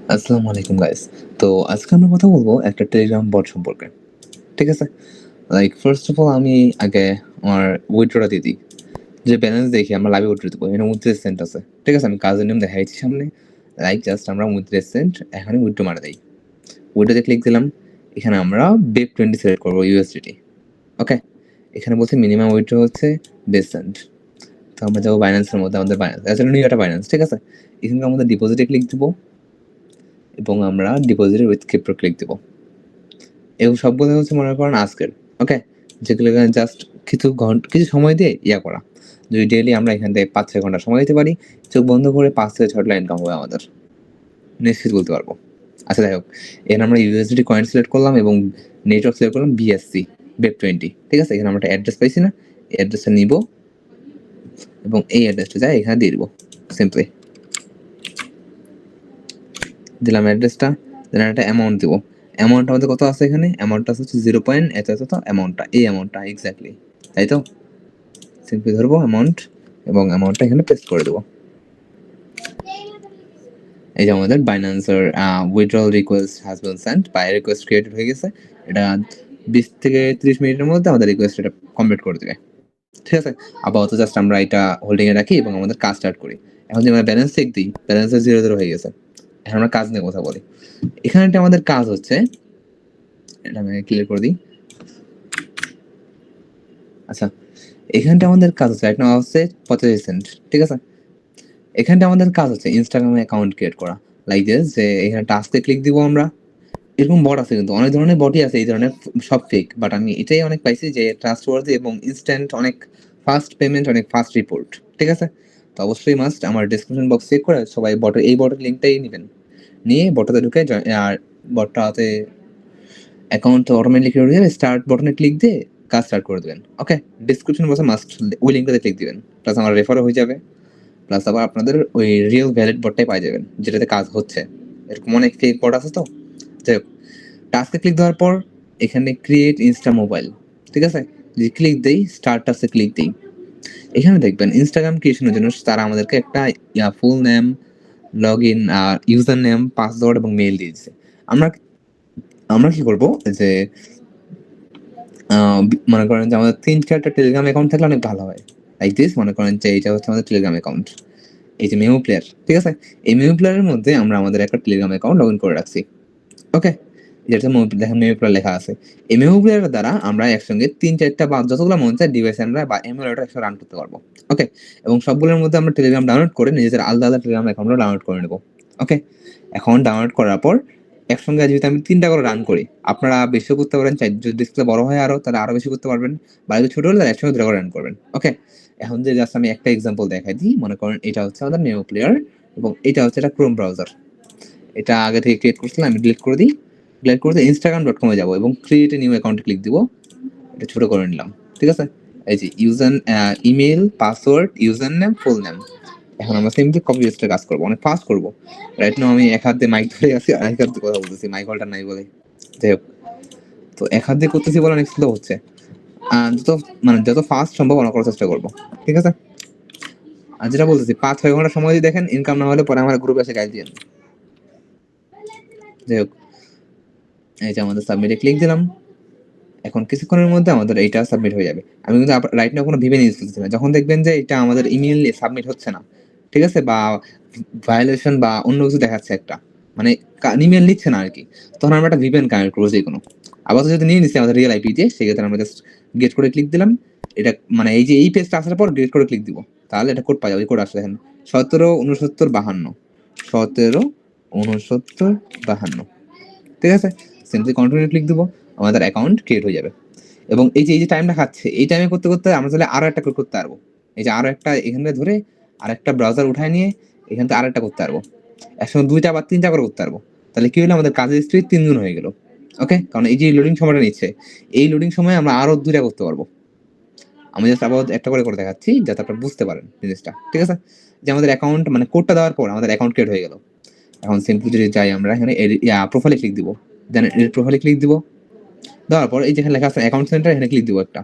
আসসালামু আলাইকুম গাইস। তো আজকে আমরা কথা বলবো একটা টেলিগ্রাম বট সম্পর্কে। ঠিক আছে? লাইক ফার্স্ট অফ অল আমি আগে আমার উইথড্রটা দিয়ে দিই। যে ব্যালেন্স দেখি আমরা লাইভে উইথড্র দিব। এখানে উইথড্র সেন্ট আছে। ঠিক আছে? আমি কাজের নেম দেখাইছি সামনে। লাইক জাস্ট আমরা উইথড্র সেন্ট এখানে উইথড্র মারা দেই। উইথড্রতে ক্লিক দিলাম। এখানে আমরা BEP20 সিলেক্ট করব USDT। ওকে? এখানে বলছে মিনিমাম উইথড্র হচ্ছে বেস সেন্ট। তো আমরা যাবো বাইন্যান্সের মধ্যে আমাদের বাইন্যান্স। আসলে নিউ একটা বাইন্যান্স। ঠিক আছে? এখানে আমাদের ডিপোজিটে ক্লিক দিব এবং আমরা ডিপোজিট উইথ ক্রিপ্টো ক্লিক দিব। এগুলো সবগুলো হচ্ছে মনে করেন আজকের। ওকে? যেগুলো জাস্ট কিছু সময় দিয়ে করা। যদি ডেইলি আমরা এখান থেকে ৫-৬ ঘন্টা সময় দিতে পারি, চোখ বন্ধ করে ৫ থেকে ৬ ইনকাম হবে আমাদের। নিশ্চিত বলতে পারবো। আচ্ছা যাই হোক, এখানে আমরা USDT কয়েন সিলেক্ট করলাম এবং নেটওয়ার্ক সিলেক্ট করলাম BSC BEP20। ঠিক আছে? এখানে আমরা একটা অ্যাড্রেস পাইছি না? এই অ্যাড্রেসটা নিব এবং এই অ্যাড্রেসটা যাই এখানে দিয়ে দিব সিম্পলি। দিলাম অ্যাড্রেসটা, দেন একটা অ্যামাউন্ট দিব। অ্যামাউন্ট আমাদের কত আছে এখানে? অ্যামাউন্টটা হচ্ছে 0 পয়েন্ট এত অ্যামাউন্টটা, এই অ্যামাউন্টটা এক্স্যাক্টলি। তাই তো? সিম্পলি ধরবো অ্যামাউন্ট এবং অ্যামাউন্টটা এখানে পেস্ট করে দেবো। এই যে আমাদের বাইন্যান্সের withdrawal request has been sent বা রিকোয়েস্ট ক্রিয়েটেড হয়ে গেছে। এটা 20 থেকে 30 মিনিটের মধ্যে আমাদের রিকোয়েস্ট এটা কমপ্লিট করে দেবে। ঠিক আছে? আপাতত জাস্ট আমরা এটা হোল্ডিং এ রাখি এবং আমাদের কাজ স্টার্ট করি। এখন যদি আমরা ব্যালেন্স চেক দিই, ব্যালেন্সে 0 হয়ে গেছে। এখন আমরা কাজ নিয়ে কথা বলি। এখানে আমাদের কাজ হচ্ছে, এটা আমি ক্লিয়ার করে দিই। আচ্ছা, এখানটা আমাদের কাজ হচ্ছে রাইট নাও হচ্ছে 85 সেন্ট। ঠিক আছে? এখানটা আমাদের কাজ হচ্ছে ইনস্টাগ্রামে অ্যাকাউন্ট ক্রিয়েট করা। লাইক দিস, যে এখানে টাস্কে ক্লিক দিব আমরা। এরকম বট আছে, কিন্তু অনেক ধরনের বটই আছে এই ধরনের, সব ফেক। বাট আমি এটাই অনেক পাইছি যে ট্রাস্টওয়ার্দি এবং ইনস্ট্যান্ট, অনেক ফাস্ট পেমেন্ট, অনেক ফাস্ট রিপোর্ট। ঠিক আছে? তো অবশ্যই মাস্ট আমার ডেসক্রিপশন বক্স চেক করে সবাই এই বটের লিঙ্কটাই নিবেন। নিয়ে বটটাতে ঢুকে আর বটটাতে অ্যাকাউন্ট অটোমেটিক ক্রিয়েট হয়ে যাবে। স্টার্ট বাটনে ক্লিক দিয়ে কাজ স্টার্ট করে দেবেন। ওকে? ডেসক্রিপশন বক্সে মাস্ট ওই লিঙ্কটাতে ক্লিক দিবেন। প্লাস আমার রেফারও হয়ে যাবে। প্লাস আবার আপনাদের ওই রিয়েল ভ্যালিড বটটাই পাই যাবেন যেটাতে কাজ হচ্ছে। এরকম অনেক ফেক বট আছে তো। যাই হোক, টাস্কে ক্লিক দেওয়ার পর এখানে ক্রিয়েট ইনস্টা মোবাইল। ঠিক আছে? যদি ক্লিক দেই, স্টার্ট টাস্কে ক্লিক দেই, এখানে দেখবেন ইনস্টাগ্রাম ক্রিয়েশনের জন্য তারা আমাদেরকে একটা full name, log in, user name, password এবং মেইল দিয়ে দিচ্ছে। আমরা আমরা কি করব যে মনে করেন যে আমাদের 3-4টা টেলিগ্রাম অ্যাকাউন্ট থাকলে অনেক ভালো হয়। লাইক দিস, মনে করেন যে এইটা হচ্ছে আমাদের টেলিগ্রাম অ্যাকাউন্ট। এই যে মেমো প্লেয়ার। ঠিক আছে? এই মেমো প্লেয়ারের মধ্যে আমরা আমাদের একটা টেলিগ্রাম অ্যাকাউন্ট লগ ইন করে রাখছি। ওকে? যেটা দেখেন মেমো প্লেয়ার লেখা আছে। এই মেমো প্লেয়ারের দ্বারা আমরা একসঙ্গে 3-4টা বা যতগুলো মন চায় ডিভাইস আমরা বা এমুলেটর একসাথে রান করতে পারবো। ওকে? এবং সবগুলোর মধ্যে আমরা টেলিগ্রাম ডাউনলোড করে নিজেদের আলাদা আলাদা টেলিগ্রাম অ্যাকাউন্ট ডাউনলোড করে নেব। ওকে? এখন ডাউনলোড করার পর একসঙ্গে যদি আমি 3টা করে রান করি, আপনারা বেশিও করতে পারেন। চাই যদি ডিসপ্লে বড় হয় আরো, তাহলে আরো বেশি করতে পারবেন। বা যদি ছোট হলে তাহলে একসঙ্গে 2টা করে রান করবেন। ওকে? এখন যে জাস্ট আমি একটা এক্সাম্পল দেখাই দিই। মনে করেন এটা হচ্ছে আমাদের মেমো প্লেয়ার এবং এটা হচ্ছে একটা ক্রোম ব্রাউজার। এটা আগে থেকে ক্রিয়েট করছিলাম, আমি ডিলিট করে দিই। ডিলিট করে দিয়ে instagram.com এ যাবো এবং ক্রিয়েট এ নিউ অ্যাকাউন্টে ক্লিক দিব। এটা ছোট করে নিলাম। ঠিক আছে? এই যে email, password, user name, full name. এখন আমরা সিম্পলি কপি পেস্টের কাজ করব। অনেক ফাস্ট করব। রাইট নাও আমি এক হাত দিয়ে মাইক ধরে আছি আর এক হাত দিয়ে কথা বলতেছি। মাইক হোল্ডার নাই বলে। যাই হোক, তো এক হাত দিয়ে করতেছি বলে অনেক স্লো হচ্ছে। যত ফাস্ট সম্ভব অনেক করার চেষ্টা করব। ঠিক আছে? আর যেটা বলতেছি 5-6 ঘন্টা সময় যদি দেখেন ইনকাম না হলে পরে আমার গ্রুপে এসে গাইড দিয়েন। যাই হোক, এই যে আমাদের সাবমিটে ক্লিক দিলাম। এখন কিছুক্ষণের মধ্যে আমাদের এইটা সাবমিট হয়ে যাবে। আমি কিন্তু রাইট নাও কোনো ভিভেন ইউজ করতেছি না। যখন দেখবেন যে এটা আমাদের ইমেইল সাবমিট হচ্ছে না, ঠিক আছে? বা ভায়োলেশন বা অন্য কিছু দেখাচ্ছে একটা, মানে ইমেইল নিচ্ছে না আরকি, তখন আমরা একটা ভিপেন কানেক্ট করবো যেকোনো। আপাতত যদি নিয়ে নিচ্ছি আমাদের রিয়েল আইপি দিয়ে, সেক্ষেত্রে আমরা জাস্ট গেট করে ক্লিক দিলাম। এটা মানে এই যে এই পেজটা আসার পর গেট করে ক্লিক দিব। তাহলে এটা কোড পাওয়া যাবে। কোড আসলে দেখেন 176952 176952। ঠিক আছে? সিম্পলি কন্টিনিউ ক্লিক দিব। আমাদের অ্যাকাউন্ট ক্রিয়েট হয়ে যাবে। এবং এই যে টাইমটা খাচ্ছে, এই টাইমে করতে করতে আমরা চাইলে আরো একটা করতে পারবো। এই যে আরো একটা এখানে ধরে আরেকটা ব্রাউজার উঠায় নিয়ে এখান থেকে আরেকটা করতে পারবো। একসঙ্গে 2টা বা 3টা করে করতে পারবো। তাহলে কি হলো, আমাদের কাজের স্পিড 3 গুণ হয়ে গেল। ওকে? কারণ এই যে লোডিং সময়টা নিচ্ছে, এই লোডিং সময়ে আমরা আরো 2টা করতে পারবো। আমি জাস্ট আবার একটা করে দেখাচ্ছি যাতে আপনারা বুঝতে পারেন জিনিসটা। ঠিক আছে? যে আমাদের অ্যাকাউন্ট মানে কোডটা দেওয়ার পর আমাদের অ্যাকাউন্ট ক্রিয়েট হয়ে গেল। এখন সিম্পলি যদি যাই আমরা এখানে প্রোফাইলে ক্লিক দিব। দেন এডিট প্রোফাইলে ক্লিক দিব। দেওয়ার পর এই যেখানে লেখা আছে অ্যাকাউন্ট সেন্টার, এখানে ক্লিক দিব একটা।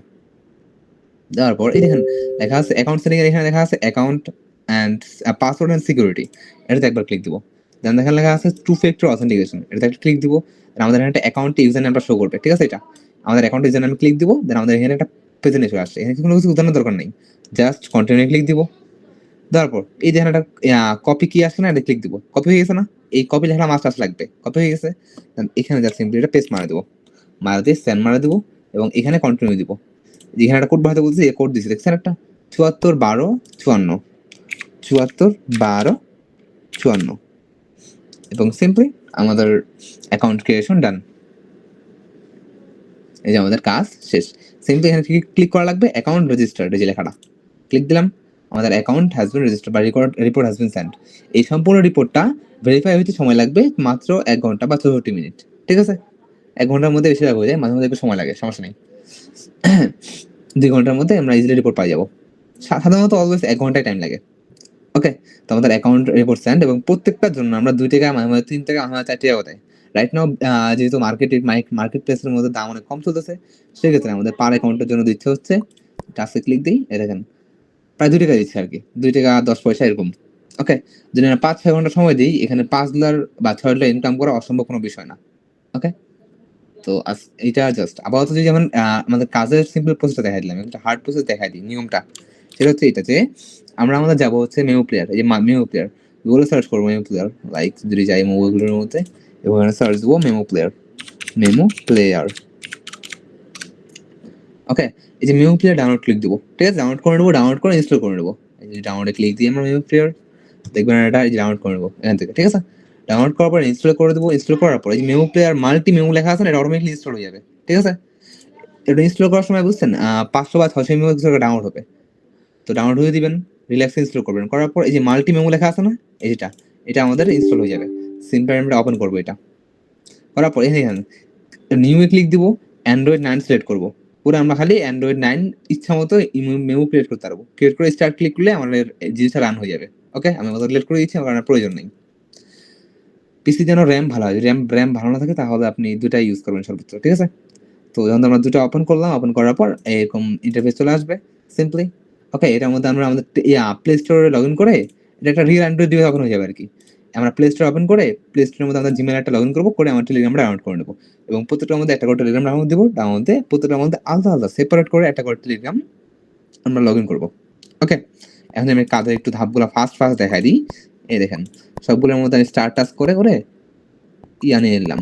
দেওয়ার পর এই দেখেন লেখা আছে অ্যাকাউন্ট সেটিং এর, এখানে লেখা আছে account and password and security. এটাতে একবার ক্লিক দিব। দেন দেখেন লেখা আছে টু ফ্যাক্টর অথেন্টিকেশন, এটাতে একটা ক্লিক দিব। আমাদের এখানে একটা অ্যাকাউন্টে ইউজার নামটা শো করবে, ঠিক আছে? এটা আমাদের অ্যাকাউন্টে ইউজার নামে ক্লিক দিব, দেন আমাদের এখানে একটা পেজে চলে আসছে। এখানে কোনো কিছু উদাহরণের দরকার নেই, জাস্ট কন্টিনিউ ক্লিক দিব। তারপর এই যে একটা কপি কি আসছে না, এটা ক্লিক দিব। কপি হয়ে গেছে না? এই কপি লেখা মাস্টার্স লাগবে, কপি হয়ে গেছে। এখানে জাস্ট সিম্পলি এটা পেস্ট মারা দেবো, মারা দিয়ে সেন্ড মারা দেবো এবং এখানে কন্টিনিউ দিব। এখানে একটা কোড বানাতে বলছি, এই কোড দিচ্ছি, দেখছেন একটা 74 12 54 74 12 54 এবং সিম্পলি আমাদের অ্যাকাউন্ট ক্রিয়েশন ডান। এই যে আমাদের কাজ শেষ। সিম্পলি এখানে ক্লিক করা লাগবে অ্যাকাউন্ট রেজিস্টার্ড, এই যে লেখাটা ক্লিক দিলাম। আমাদের অ্যাকাউন্ট হ্যাজ বিন রেজিস্টার্ড বা রিপোর্ট হ্যাজ বিন সেন্ড। এই সম্পূর্ণ রিপোর্টটা ভেরিফাই হইতে সময় লাগবে মাত্র 1 ঘন্টা বা 64 মিনিট, ঠিক আছে? 1 ঘন্টার মধ্যে বেশিরভাগ হয়ে যায়, মাঝে মাঝে একটু সময় লাগে, সমস্যা নেই। 2 ঘন্টার মধ্যে আমরা ইজিলি রিপোর্ট পাই যাবো। সাধারণত অলওয়েজ 1 ঘন্টায় টাইম লাগে। ওকে, তো আমাদের অ্যাকাউন্ট রিপোর্ট সেন্ড এবং প্রত্যেকটার জন্য আমরা 2 টাকা, মাঝে মাঝে 3 টাকা, মাঝে মাঝে 4 টাকা দেয়। রাইট নাও যেহেতু মার্কেট প্লেসের মধ্যে দাম অনেক কম চলতেছে, সেক্ষেত্রে আমাদের পার অ্যাকাউন্টের জন্য দিচ্ছে হচ্ছে, টাস্কে ক্লিক দিই, এই দেখেন প্রায় 2 টাকা দিচ্ছে আর কি, 2 টাকা 10 পয়সা এরকম। ওকে, যদি আমরা 5-6 ঘন্টা সময় দিই, এখানে $5 বা $6 ইনকাম করা অসম্ভব কোনো বিষয় না। ওকে, তো এইটা জাস্ট আপাতত যদি যেমন আমাদের কাজের সিম্পল প্রসেসটা দেখাই দিলাম, একটা হার্ড প্রসেস দেখাই দিই। নিয়মটা সেটা হচ্ছে এটা যে আমরা আমাদের যাবো হচ্ছে মেমো প্লেয়ার, এই যে মেমো প্লেয়ার, গুগলে সার্চ করবো মেমো প্লেয়ার, লাইক যদি যাই মোবাইলগুলোর মধ্যে এবং সার্চ দেবো মেমো প্লেয়ার। ওকে, এই যে মেমো প্লেয়ার ডাউনলোড ক্লিক দেবো, ঠিক আছে? ডাউনলোড করে নেবো, ডাউনলোড করে ইনস্টল করে নেবো। এই যে ডাউনলোডে ক্লিক দিয়ে আমরা মেমো প্লেয়ার দেখবেন এটা ডাউনলোড করে নেবো এখান থেকে, ঠিক আছে? ডাউনলোড করার পর ইনস্টল করে দেবো। ইনস্টল করার পর এই যে মেমো প্লেয়ার মাল্টি মেমো লেখা আছে না, এটা অটোমেটিকলি ইনস্টল হয়ে যাবে, ঠিক আছে? এটা ইনস্টল করার সময় বুঝছেন 500 বা 600 এমবি ডাউনলোড হবে। তো ডাউনলোড হয়ে দিবেন, রিল্যাক্সে ইনস্টল করবেন। করার পর এই যে মাল্টি মেমো লেখা আছে না, এটা এটা আমাদের ইনস্টল হয়ে যাবে। সিম্পল আমরা ওপেন করবো এটা। করার পর এখানে নিউ এ ক্লিক দিব, অ্যান্ড্রয়েড 9 সিলেক্ট করবো। পুরো আমরা খালি অ্যান্ড্রয়েড 9 ইচ্ছা মতো মেমো ক্রিয়েট করতে পারবো। ক্রিয়েট করে স্টার্ট ক্লিক করলে আমাদের জিনিসটা রান হয়ে যাবে। ওকে, আমি আমাদের ডিলিট করে দিচ্ছি, আমার প্রয়োজন নেই। পিসি যেন র্যাম ভালো হয়, র্যাম ভালো না থাকে তাহলে আপনি দুটাই ইউজ করবেন সর্বোচ্চ, ঠিক আছে? তো যখন আমরা দুটো ওপেন করলাম, ওপেন করার পর এরকম ইন্টারফেস চলে আসবে সিম্পলি। ওকে, এটার মধ্যে আমরা আমাদের প্লে স্টোরে লগ ইন করে এটা একটা রিয়েল অ্যান্ড্রয়েড ডিভাইস ওপেন হয়ে যাবে আর কি। আমরা প্লে স্টোর ওপেন করে প্লে স্টোরের মধ্যে আমাদের জিমেল একটা লগ ইন করবো, করে আমার টেলিগ্রামটা ডাউনলোড করে নেবো এবং প্রত্যেকটার মধ্যে একটা করে টেলিগ্রাম ডাউনলোড দেবো। ডাউনলোড দিয়ে প্রত্যেকটার মধ্যে আলাদা আলাদা সেপারেট করে একটা করে টেলিগ্রাম আমরা লগ ইন করবো। ওকে, এখন আমি কাজের একটু ধাপগুলো ফাস্ট দেখাই দিই। এই দেখেন, সবগুলোর মধ্যে আমি স্টার টাচ করে করে নিয়ে এলাম,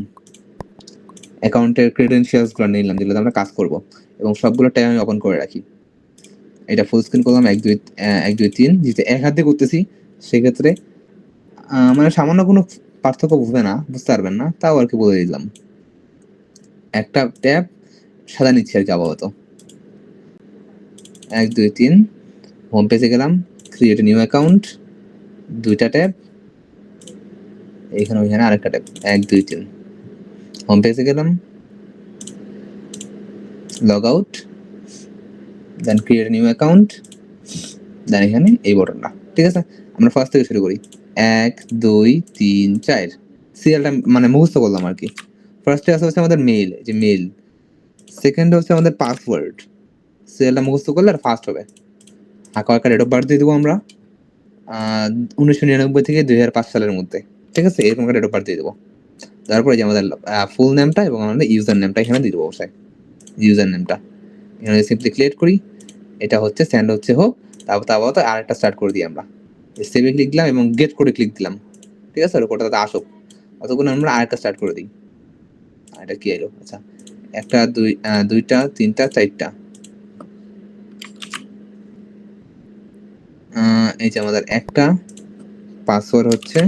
অ্যাকাউন্টের ক্রেডেনশিয়ালসগুলো নিয়ে নিলাম, যেগুলো আমরা কাজ করবো এবং সবগুলো ট্যাব আমি ওপেন করে রাখি। এটা ফুল স্ক্রিন করলাম 1 2 3, যেহেতু এক হাত দিয়ে করতেছি সেক্ষেত্রে মানে সামান্য কোনো পার্থক্য বুঝতে পারবেন না, তাও আর কি বলে দিলাম। একটা ট্যাব সাদা নিচ্ছি আর কি আপাতত। 1 2 3 হোম পেজে গেলাম, ক্রিয়েট নিউ অ্যাকাউন্ট, 2টা ট্যাব, এইখানে ওইখানে আরেকটা ট্যাব, 1 2 3 হোম পেজে গেলাম, লগ আউট, দেন ক্রিয়েট নিউ অ্যাকাউন্ট, দেন এখানে এই বটনটা, ঠিক আছে? আমরা ফার্স্ট থেকে শুরু করি। 1 2 3 4 সিরিয়ালটা মানে মুখস্থ করলাম আর কি। ফার্স্টে আছে হচ্ছে আমাদের মেইল, যে মেইল। সেকেন্ড হচ্ছে আমাদের পাসওয়ার্ড, সিরিয়ালটা মুখস্থ করলে আর ফার্স্ট হবে। হালকা ডেট অফ বার্থ দিয়ে দেবো আমরা 1999 থেকে 2005 সালের মধ্যে, ঠিক আছে? এরকম একটা ডেট অফ বার্থ দিয়ে দেবো। তারপরে যে আমাদের ফুল নেমটা এবং আমাদের ইউজার নেমটা এখানে দিয়ে দেবো অবশ্যই। ইউজার নেমটা এখানে সিম্পলি ক্রিয়েট করি, এটা হচ্ছে সেন্ড হচ্ছে হোক। তারপর আরেকটা স্টার্ট করে দিই আমরা, সেভে ক্লিক দিলাম এবং গেট করে ক্লিক দিলাম, ঠিক আছে? ওটা তাতে আসুক, অতক্ষণ আমরা আরেকটা স্টার্ট করে দিই। এটা কি এলো? আচ্ছা, একটা দুইটা তিনটা চারটা, এই যে আমাদের একটা পাসওয়ার্ড হচ্ছে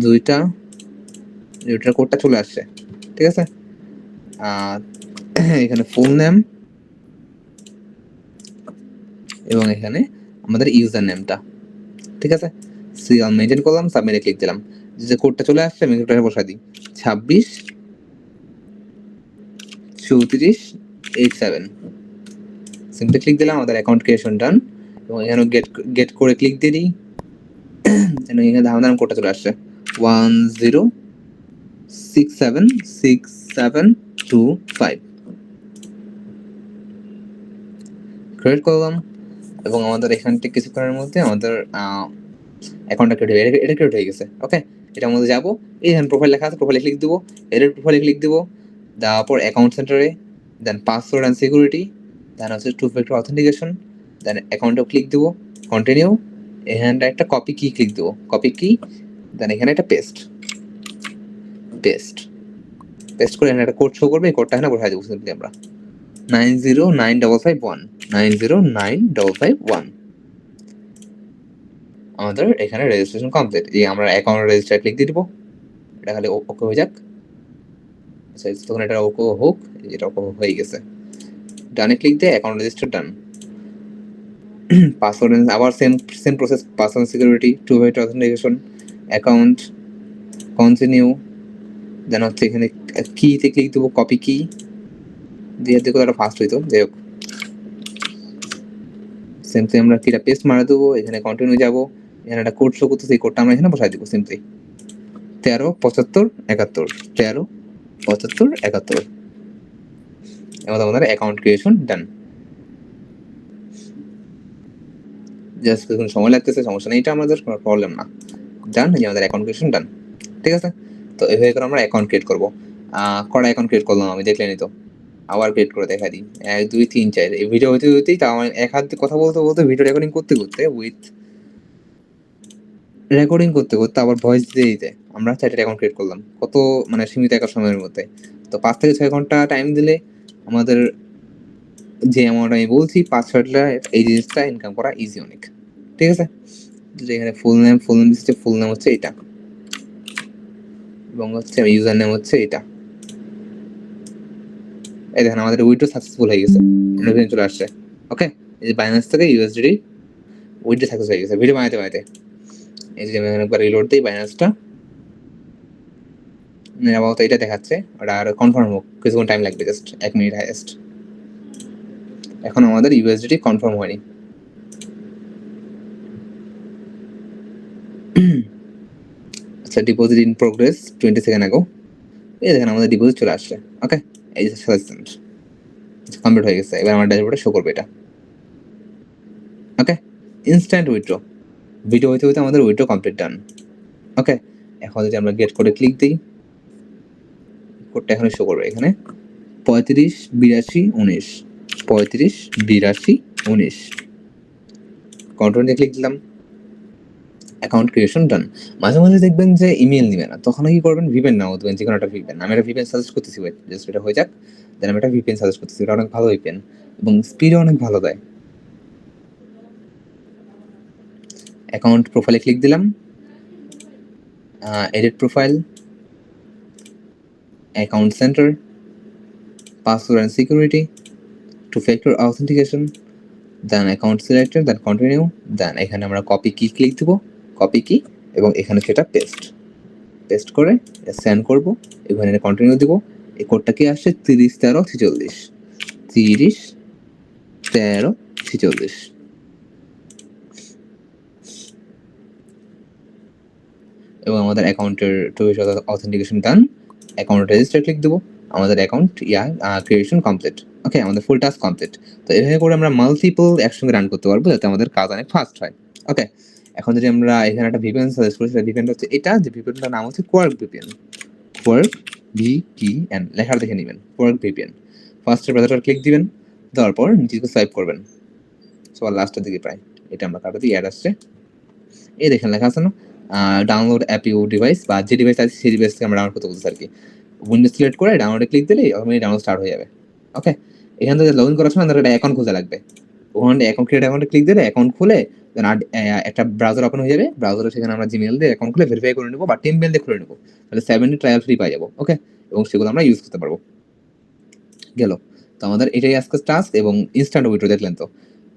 দুইটার কোডটা চলে আসছে, ঠিক আছে? এখানে ফুল নেম এবং এখানে আমাদের ইউজার নেমটা, ঠিক আছে? সিরিয়াল মেনটেন করলাম, সাবমিটে ক্লিক দিলাম। যে কোডটা চলে আসছে আমি কোডটা বসাই দিই, 26 34 87। সিম্পলি ক্লিক দিলাম, আমাদের অ্যাকাউন্ট ক্রিয়েশন ডান এবং এখানে গেট করে ক্লিক দিয়ে দিই। এখানে দাম কোডটা চলে আসছে 10676725 ক্রিয়েট করলাম এবং আমাদের এখান থেকে কিছুক্ষণের মধ্যে আমাদের অ্যাকাউন্টটা ক্রিয়েট হয়ে এটা ক্রিয়েট হয়ে গেছে। ওকে, এটার মধ্যে যাবো, এইখানে প্রোফাইল লেখা আছে, প্রোফাইলে ক্লিক দিব, এডিট প্রোফাইলে ক্লিক দিব, দেওয়ার পর অ্যাকাউন্ট সেন্টারে, দেন পাসওয়ার্ড অ্যান্ড সিকিউরিটি, দেন হচ্ছে টু ফ্যাক্টর অথেন্টিকেশন, দেন অ্যাকাউন্টেও ক্লিক দিব, কন্টিনিউ, এখানটা একটা কপি কি ক্লিক দিব, কপি কি, দেন এখানে একটা পেস্ট পেস্ট করে এখানে একটা কোড শো করবে, এই কোডটা এখানে বসাই দেবো সিম্পলি আমরা 909551 909551। আমাদের এখানে রেজিস্ট্রেশন কমপ্লিট। এই আমরা অ্যাকাউন্ট রেজিস্টার ক্লিক দিয়ে দিব, এটা খালি ওকে হয়ে যাক। আচ্ছা, তখন এটা ওকে হোক, এটা ওকে হয়ে গেছে, ডানে ক্লিক দিয়ে অ্যাকাউন্ট রেজিস্টার ডান। পাসওয়ার্ড আবার same process, password security, two factor authentication, account, continue, then হচ্ছে এখানে কিতে ক্লিক দেবো, কপি কি দিয়ে দেখো একটা ফাস্ট হইতো, যাই হোক সিম্পলি আমরা কিটা পেস্ট মারা দেবো, এখানে কন্টিনিউ যাবো, এখানে একটা কোড শো করতেছে, এই কোডটা আমরা এখানে বসাই দেবো সিম্পলি 137571 137571। এবার আমাদের অ্যাকাউন্ট ক্রিয়েশন ডান। জাস্ট কিছুক্ষণ সময় লাগতেছে, সমস্যা নেই, এটা আমাদের কোনো প্রবলেম না। ডান, এই আমাদের অ্যাকাউন্ট ক্রিয়েশন ডান। ঠিক আছে, তো এভাবে করে আমরা অ্যাকাউন্ট ক্রিয়েট করবো। কটা অ্যাকাউন্ট ক্রিয়েট করলাম আমি দেখলেনি তো, আবার ক্রিয়েট করে দেখা দিই 1 2 3 4। এই ভিডিও হইতে হইতেই তাও আমার এক হাত দিয়ে কথা বলতে বলতে ভিডিও রেকর্ডিং করতে করতে আবার ভয়েস দিতে দিতে আমরা 4টা অ্যাকাউন্ট ক্রিয়েট করলাম, কত মানে সীমিত একটা সময়ের মধ্যে। তো 5 থেকে 6 ঘন্টা টাইম দিলে আমাদের যে অ্যামাউন্ট আমি বলছি 5-6 লাখ, এই জিনিসটা ইনকাম করা ইজি অনেক। ঠিক আছে, এখানে ফুল নেম দিচ্ছে, ফুল নেম হচ্ছে এটা, এবং হচ্ছে ইউজার নেম হচ্ছে এটা। এই দেখেন আমাদের উইথড্র সাকসেসফুল হয়ে গেছে, নোটিফিকেশন চলে আসছে। ওকে, এই যে বাইন্যান্স থেকে ইউএসডি উইথড্র সাকসেস হয়ে গেছে ভিডিও বানাতে। এই যে আমি একবার রিলোড দিই বাইন্যান্সটা, আপাতত এটা দেখাচ্ছে, ওটা আর কনফার্ম হোক, কিছুক্ষণ টাইম লাগবে, জাস্ট 1 মিনিট হাইয়েস্ট। এখন আমাদের ইউএসডি কনফার্ম হয়নি। আচ্ছা, ডিপোজিট ইন প্রোগ্রেস 20 সেকেন্ড আগো। এই দেখেন আমাদের ডিপোজিট চলে আসছে। ওকে, এই যে সাজেশন কমপ্লিট হয়ে গেছে, এবার আমার ড্যাশবোর্ডে শো করবে এটা। ওকে, ইনস্ট্যান্ট উইথড্র, ভিডিও হইতে হইতে আমাদের উইথড্র কমপ্লিট ডান। ওকে, এখন যদি আমরা গেট কোডে ক্লিক দিই, কোডটা এখানে শো করবে, এখানে 358219 358219 কন্টিনিউ ক্লিক দিলাম, অ্যাকাউন্ট ক্রিয়েশন ডান। মাঝে মাঝে দেখবেন যে ইমেল নিবে না, তখন কি করবেন, ভিপিএন নাও দেবেন, যে কোনো একটা ভিপিএন। আমি একটা ভিপিএন সাজেস্ট করতেছি, ওয়েট জাস্ট এটা হয়ে যাক, দেন আমি একটা ভিপিএন সাজেস্ট করতেছি, এটা অনেক ভালো ভিপিএন এবং স্পিডও অনেক ভালো দেয়। অ্যাকাউন্ট প্রোফাইলে ক্লিক দিলাম, edit profile, account centre, password and security, two factor authentication, then account selected, then continue, then এখানে আমরা কপি কি ক্লিক দিব, কপি কি, এবং এখানে সেটা পেস্ট করে সেন্ড করব, এখানে কন্টিনিউ দিব। এই কোডটা কি আসছে 301346 301346। এবং আমাদের অ্যাকাউন্টের টু ফ্যাক্টর অথেন্টিকেশন ডান, অ্যাকাউন্ট রেজিস্টার ক্লিক দেবো, আমাদের অ্যাকাউন্ট ক্রিয়েশন কমপ্লিট। ওকে, আমাদের ফুল টাস্ক কমপ্লিট। তো এভাবে করে আমরা মাল্টিপল একসঙ্গে রান করতে পারবো, যাতে আমাদের কাজ অনেক ফাস্ট হয়। ওকে, এখন যদি আমরা এখানে একটা ভিপিএন সাজেস্ট করি, সেটা ভিপিএনটা হচ্ছে এটা, যে ভিপিএনটার নাম হচ্ছে কোয়ার্ক ভিপিএন। কোয়ার্ক VPN লেখার দেখে নেবেন, কোয়ার্ক ভিপিএন। ফার্স্টের ব্রাউজারটা ক্লিক দিবেন, দেওয়ার পর নিচে সোয়াইপ করবেন, সবার লাস্টের দিকে প্রায়, এটা আমরা কাটাতে অ্যাড আসছে, এই দেখেন লেখা আছে না, ডাউনলোড অ্যাপ ইউ ডিভাইস, বা যে ডিভাইস আছে সেই ডিভাইস থেকে আমরা ডাউনলোড করতে বলছি আর কি। উইন্ডোজ সিলেক্ট করে ডাউনলোডে ক্লিক দিলেই অটোমেটিক ডাউনলোড স্টার্ট হয়ে যাবে। ওকে, এখান থেকে লগ ইন করার সময় আমাদের একটা অ্যাকাউন্ট খোঁজা লাগবে, ওখানে অ্যাকাউন্ট ক্রিয়েট অ্যাকাউন্টে ক্লিক দিলে অ্যাকাউন্ট খুলে দেন একটা ব্রাউজার ওপেন হয়ে যাবে, ব্রাউজারে সেখানে আমরা জিমেল দিয়ে অ্যাকাউন্ট খুলে ভেরিফাই করে নেবো, বা টিমমেল দিয়ে খুলে নেবো, তাহলে 7 ডে ট্রায়াল ফ্রি পাই যাবো। ওকে, এবং সেগুলো আমরা ইউজ করতে পারবো। গেল, তো আমাদের এটাই আজকে টাস্ক, এবং ইনস্ট্যান্ট উইথড্র দেখলেন তো।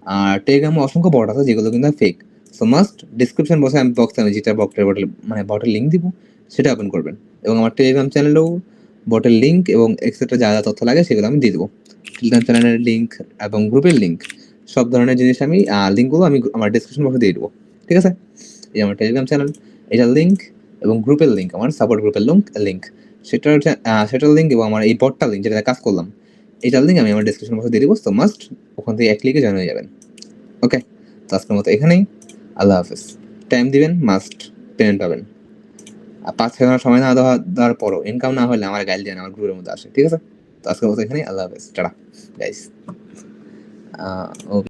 আর টেলিগ্রামে অসংখ্য বট আছে যেগুলো কিন্তু ফেক, সো মাস্ট ডিসক্রিপশন বক্সে আমি যেটা বটের লিঙ্ক দিব সেটা ওপেন করবেন, এবং আমার টেলিগ্রাম চ্যানেলেও বটের লিঙ্ক এবং এক্সেট্রা যা যা তথ্য লাগে সেগুলো আমি দিয়ে দেবো। টেলিগ্রাম চ্যানেলের লিঙ্ক এবং গ্রুপের লিঙ্ক, সব ধরনের জিনিস আমি লিঙ্কগুলো আমি আমার ডিসক্রিপশন বক্সে দিয়ে দেবো। ঠিক আছে, এই আমার টেলিগ্রাম চ্যানেল, এটার লিঙ্ক এবং গ্রুপের লিঙ্ক, আমার সাপোর্ট গ্রুপের লিঙ্ক, সেটার লিঙ্ক, এবং আমার এই বটটার লিঙ্ক যেটা কাজ করলাম এটার লিঙ্ক আমি আমার ডিসক্রিপশন বক্সে দিয়ে দেবো, সো মাস্ট ওখান থেকে এক ক্লিকে জয়েন হয়ে যাবেন। ওকে, তো আজকের মতো এখানেই, আল্লাহ হাফেজ। টাইম দিবেন, মাস্ট পেমেন্ট পাবেন। আর 5-6 ঘন্টা সময় না দেওয়ার পরও ইনকাম না হলে আমার গাইড দেন, আমার গ্রুপের মধ্যে আসে। ঠিক আছে? তো আজকের মতো এখানেই। আল্লাহ হাফেজ। Tata guys.